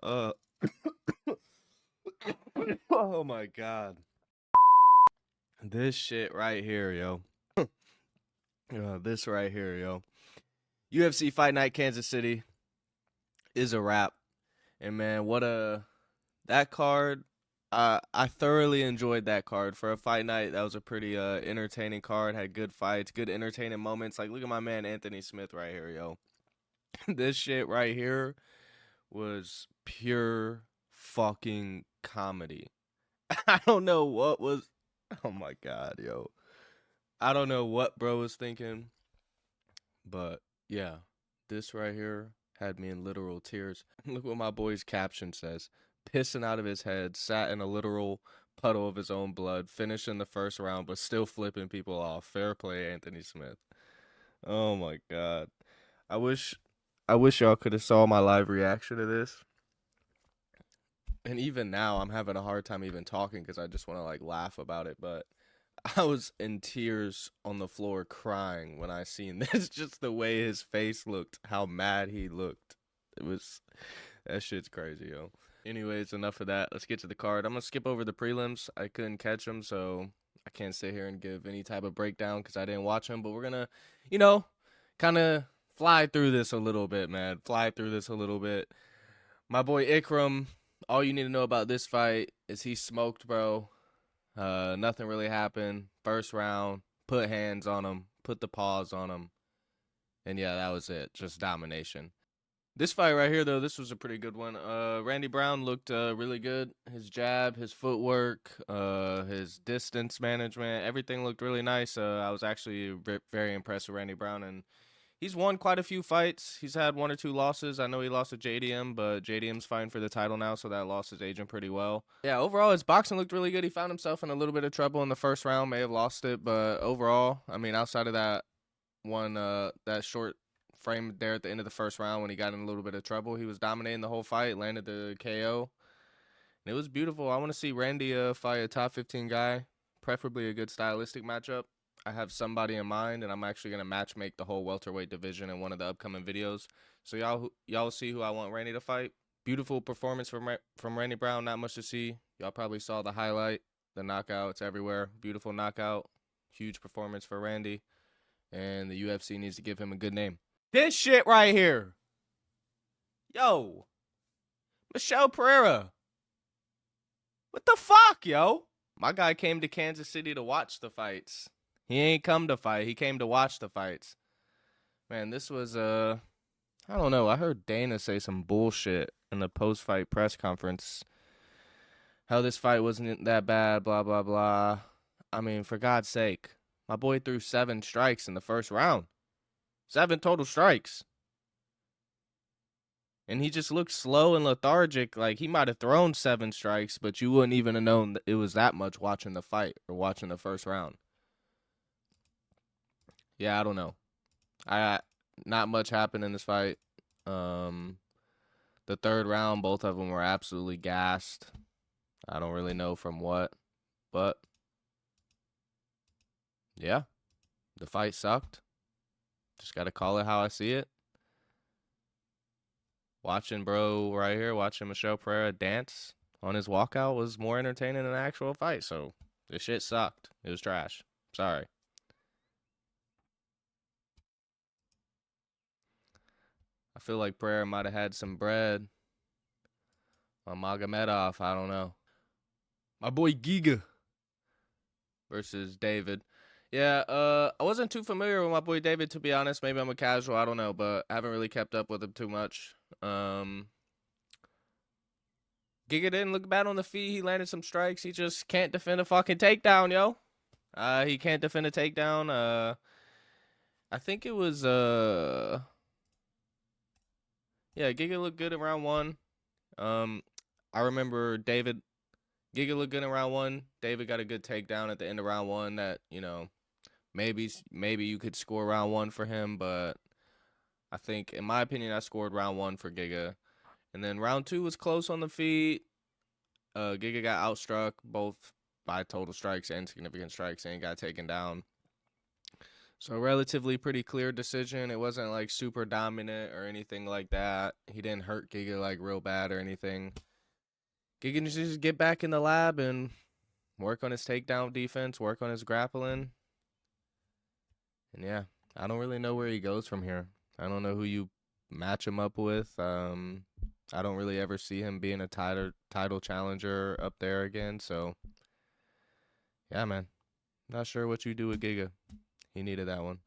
uh, oh my god. This shit right here, yo. This right here, yo. UFC Fight Night Kansas City is a wrap. And man, what a that card. I thoroughly enjoyed that card for a fight night. That was a pretty entertaining card. Had good fights, good entertaining moments. Like look at my man Anthony Smith right here, yo. This shit right here was pure fucking comedy. I don't know what was. Oh my god, yo. I don't know what bro was thinking, but yeah, this right here had me in literal tears. Look what my boy's caption says: pissing out of his head, sat in a literal puddle of his own blood, finishing the first round, but still flipping people off. Fair play, Anthony Smith. Oh my god. I wish y'all could have saw my live reaction to this. And even now, I'm having a hard time even talking because I just want to like laugh about it. But I was in tears on the floor crying when I seen this. Just the way his face looked, how mad he looked. It was that shit's crazy, yo. Anyways, enough of that. Let's get to the card. I'm gonna skip over the prelims. I couldn't catch them, so I can't sit here and give any type of breakdown because I didn't watch them. But we're gonna, kind of fly through this a little bit, man. Fly through this a little bit. My boy Ikram. All you need to know about this fight is he smoked, bro. Nothing really happened. First round, put hands on him, put the paws on him. And yeah, that was it. Just domination. This fight right here, though, this was a pretty good one. Randy Brown looked really good. His jab, his footwork, his distance management, everything looked really nice. I was actually very impressed with Randy Brown, and he's won quite a few fights. He's had 1 or 2 losses. I know he lost to JDM, but JDM's fighting for the title now, so that loss is aging pretty well. Yeah, overall, his boxing looked really good. He found himself in a little bit of trouble in the first round, may have lost it, but overall, I mean, outside of that one, that short frame there at the end of the first round when he got in a little bit of trouble, he was dominating the whole fight, landed the KO. And it was beautiful. I want to see Randy fight a top 15 guy, preferably a good stylistic matchup. I have somebody in mind, and I'm actually gonna match make the whole welterweight division in one of the upcoming videos. So y'all see who I want Randy to fight. Beautiful performance from Randy Brown. Not much to see. Y'all probably saw the highlight, the knockout. It's everywhere. Beautiful knockout. Huge performance for Randy, and the UFC needs to give him a good name. This shit right here, yo, Michel Pereira. What the fuck, yo? My guy came to Kansas City to watch the fights. He ain't come to fight. He came to watch the fights. Man, this was I don't know. I heard Dana say some bullshit in the post-fight press conference. How this fight wasn't that bad, blah blah blah. I mean, for God's sake, my boy threw 7 strikes in the first round. 7 total strikes. And he just looked slow and lethargic. Like he might have thrown 7 strikes, but you wouldn't even have known that it was that much watching the fight or watching the first round. Yeah, I don't know. Not much happened in this fight. The third round, both of them were absolutely gassed. I don't really know from what, but yeah, the fight sucked. Just got to call it how I see it. Watching bro right here, watching Michel Pereira dance on his walkout was more entertaining than an actual fight. So this shit sucked. It was trash. Sorry. I feel like Pereira might have had some bread on Magomedov. I don't know. My boy Giga versus David. Yeah, I wasn't too familiar with my boy David, to be honest. Maybe I'm a casual, I don't know, but I haven't really kept up with him too much. Giga didn't look bad on the feet. He landed some strikes. He just can't defend a fucking takedown, yo. He can't defend a takedown. I think it was, yeah, Giga looked good in round 1. I remember Giga looked good in round 1. David got a good takedown at the end of round 1 that, maybe you could score round 1 for him, but I think, in my opinion, I scored round 1 for Giga. And then round 2 was close on the feet. Giga got outstruck both by total strikes and significant strikes and got taken down. So relatively pretty clear decision. It wasn't like super dominant or anything like that. He didn't hurt Giga like real bad or anything. Giga just get back in the lab and work on his takedown defense, work on his grappling. And yeah, I don't really know where he goes from here. I don't know who you match him up with. I don't really ever see him being a title challenger up there again. So yeah, man, not sure what you do with Giga. He needed that one.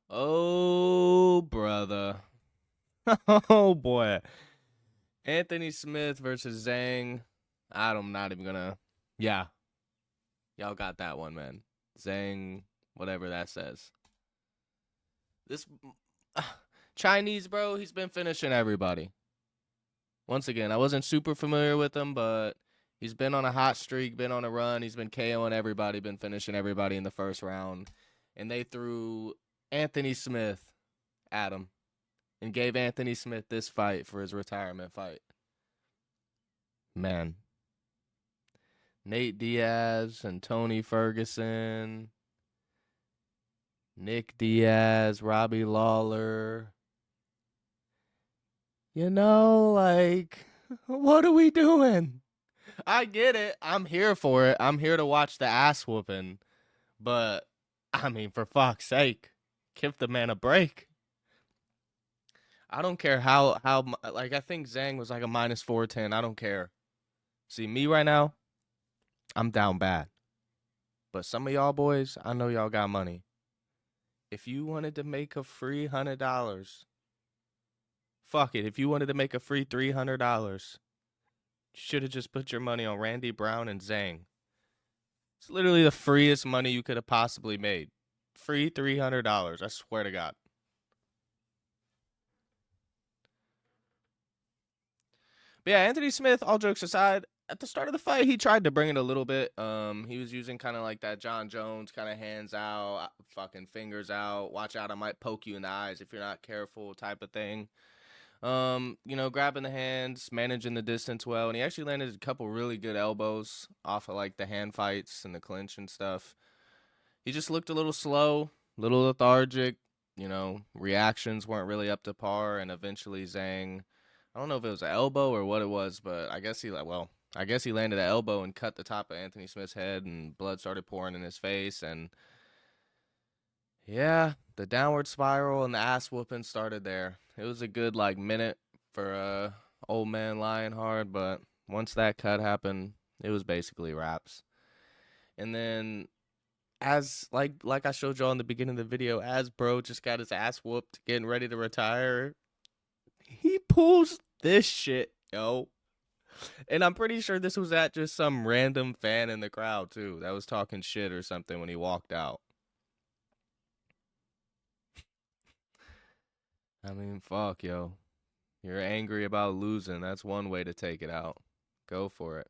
Oh, brother. Oh, boy. Anthony Smith versus Zhang. I'm not even gonna. Yeah. Y'all got that one, man. Zhang, whatever that says. This Chinese, bro, he's been finishing everybody. Once again, I wasn't super familiar with him, but he's been on a hot streak, been on a run. He's been KOing everybody, been finishing everybody in the first round. And they threw Anthony Smith at him and gave Anthony Smith this fight for his retirement fight. Man. Nate Diaz and Tony Ferguson. Nick Diaz, Robbie Lawler. You know, like, what are we doing? I get it. I'm here for it. I'm here to watch the ass whooping. But, I mean, for fuck's sake, give the man a break. I don't care how like, I think Zhang was like a minus 410. I don't care. See, me right now, I'm down bad. But some of y'all boys, I know y'all got money. If you wanted to make a free $100, fuck it. If you wanted to make a free $300, you should have just put your money on Randy Brown and Zhang. It's literally the freest money you could have possibly made. Free $300. I swear to God. But yeah, Anthony Smith, all jokes aside, at the start of the fight, he tried to bring it a little bit. He was using kind of like that John Jones kind of hands out, fucking fingers out. Watch out, I might poke you in the eyes if you're not careful type of thing. Grabbing the hands, managing the distance well, and he actually landed a couple really good elbows off of like the hand fights and the clinch and stuff. He just looked a little slow, a little lethargic. Reactions weren't really up to par, and eventually Zhang, I don't know if it was an elbow or what it was, but I guess he landed an elbow and cut the top of Anthony Smith's head, and blood started pouring in his face, and yeah, the downward spiral and the ass whooping started there. It was a good like minute for old man Lionheart, but once that cut happened, it was basically wraps. And then as like I showed y'all in the beginning of the video, as bro just got his ass whooped, getting ready to retire, he pulls this shit, yo. And I'm pretty sure this was at just some random fan in the crowd too that was talking shit or something when he walked out. I mean, fuck, yo. You're angry about losing. That's one way to take it out. Go for it.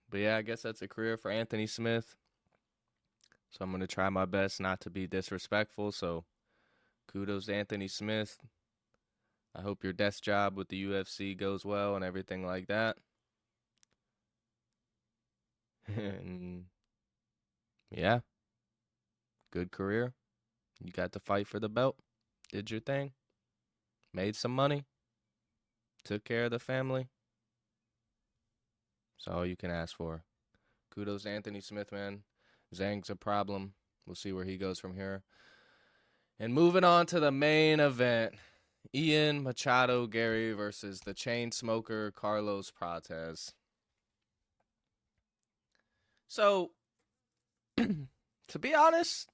But yeah, I guess that's a career for Anthony Smith. So I'm going to try my best not to be disrespectful. So kudos to Anthony Smith. I hope your desk job with the UFC goes well and everything like that. And yeah, good career. You got to fight for the belt. Did your thing. Made some money. Took care of the family. That's all you can ask for. Kudos to Anthony Smith, man. Zhang's a problem. We'll see where he goes from here. And moving on to the main event. Ian Machado Gary versus the chain smoker Carlos Prates. So, to be honest,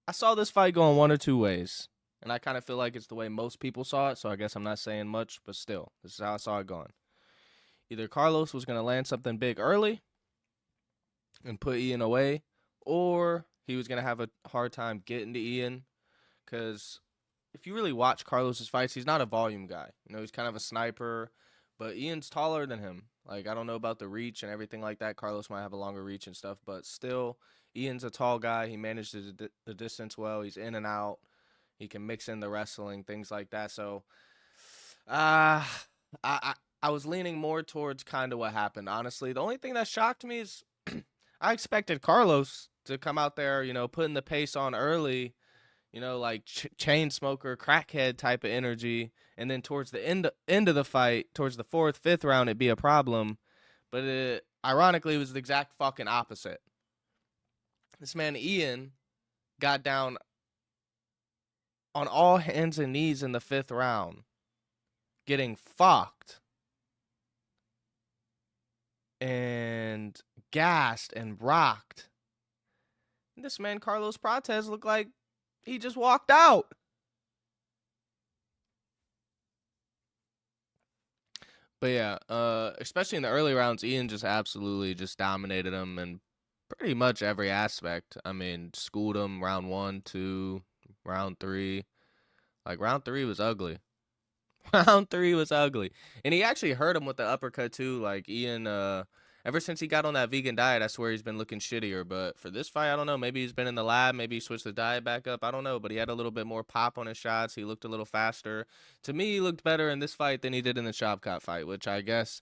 I saw this fight going one or two ways. And I kind of feel like it's the way most people saw it, so I guess I'm not saying much, but still, this is how I saw it going. Either Carlos was going to land something big early and put Ian away, or he was going to have a hard time getting to Ian, because if you really watch Carlos's fights, he's not a volume guy. He's kind of a sniper, but Ian's taller than him. Like, I don't know about the reach and everything like that. Carlos might have a longer reach and stuff, but still, Ian's a tall guy. He manages the distance well. He's in and out. He can mix in the wrestling, things like that. So, I was leaning more towards kind of what happened, honestly. The only thing that shocked me is I expected Carlos to come out there, putting the pace on early, like chain smoker, crackhead type of energy, and then towards the end of the fight, towards the fourth, fifth round, it'd be a problem. But ironically, it was the exact fucking opposite. This man Ian got down on all hands and knees in the fifth round, getting fucked and gassed and rocked. And this man Carlos Prates looked like he just walked out. But yeah, especially in the early rounds, Ian just absolutely just dominated him in pretty much every aspect. I mean, schooled him round 1, 2, round 3. Like, round 3 was ugly. Round 3 was ugly. And he actually hurt him with the uppercut, too. Like, Ian, ever since he got on that vegan diet, I swear he's been looking shittier. But for this fight, I don't know. Maybe he's been in the lab. Maybe he switched the diet back up. I don't know. But he had a little bit more pop on his shots. He looked a little faster. To me, he looked better in this fight than he did in the Shavkat fight, which I guess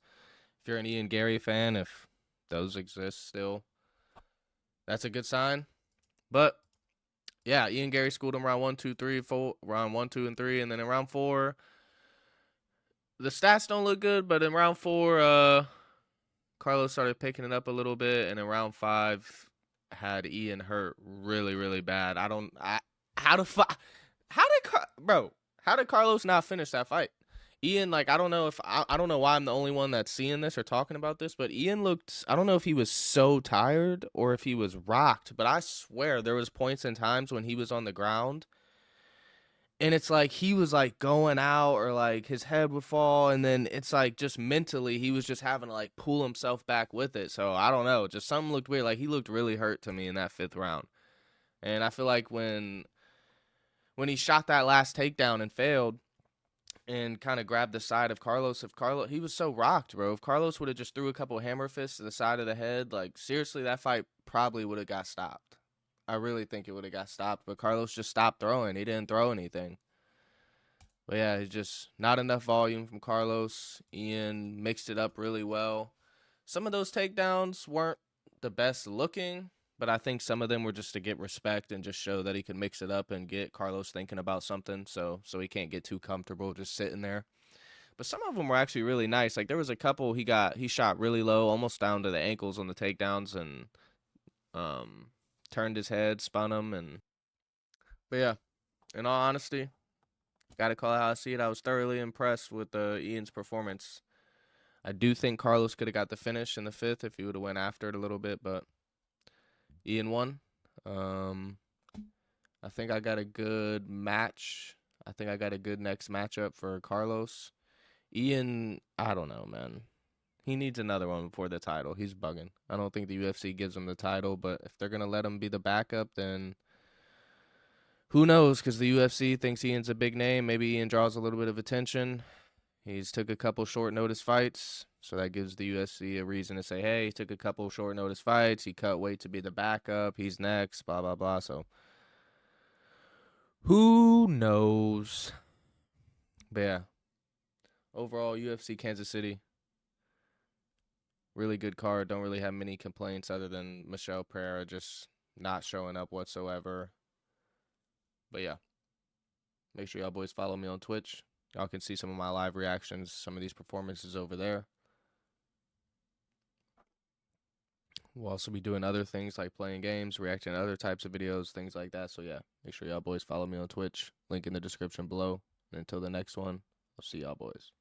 if you're an Ian Gary fan, if those exist still, that's a good sign. But yeah, Ian Gary schooled him round 1, 2, 3, 4, round 1, 2, and 3, and then in round 4, the stats don't look good, but in round 4, Carlos started picking it up a little bit, and in round 5, had Ian hurt really, really bad. How did Carlos not finish that fight? Ian, like, I don't know why I'm the only one that's seeing this or talking about this, but Ian looked, I don't know if he was so tired or if he was rocked, but I swear there was points and times when he was on the ground and it's like he was like going out or like his head would fall, and then it's like just mentally he was just having to like pull himself back with it. So I don't know, just something looked weird. Like he looked really hurt to me in that 5th round. And I feel like when he shot that last takedown and failed and kind of grabbed the side of Carlos, he was so rocked, bro. If Carlos would have just threw a couple hammer fists to the side of the head, like seriously, that fight probably would have got stopped. I really think it would have got stopped, but Carlos just stopped throwing. He didn't throw anything. But yeah, it's just not enough volume from Carlos. Ian mixed it up really well. Some of those takedowns weren't the best looking, but I think some of them were just to get respect and just show that he could mix it up and get Carlos thinking about something, so he can't get too comfortable just sitting there. But some of them were actually really nice. Like there was a couple he shot really low, almost down to the ankles on the takedowns, and turned his head, spun him, but yeah, in all honesty, gotta call it how I see it. I was thoroughly impressed with Ian's performance. I do think Carlos could have got the finish in the 5th if he would have went after it a little bit, but Ian won. I think I got a good match. I think I got a good next matchup for Carlos. Ian, I don't know, man. He needs another one before the title. He's bugging. I don't think the UFC gives him the title, but if they're going to let him be the backup, then who knows? Because the UFC thinks Ian's a big name. Maybe Ian draws a little bit of attention. He's took a couple short notice fights, so that gives the UFC a reason to say, hey, he took a couple short notice fights. He cut weight to be the backup. He's next, blah, blah, blah. So who knows? But yeah, overall, UFC Kansas City, really good card. Don't really have many complaints other than Michelle Pereira just not showing up whatsoever. But yeah, make sure y'all boys follow me on Twitch. Y'all can see some of my live reactions, some of these performances over there. We'll also be doing other things like playing games, reacting to other types of videos, things like that. So yeah, make sure y'all boys follow me on Twitch. Link in the description below. And until the next one, I'll see y'all boys.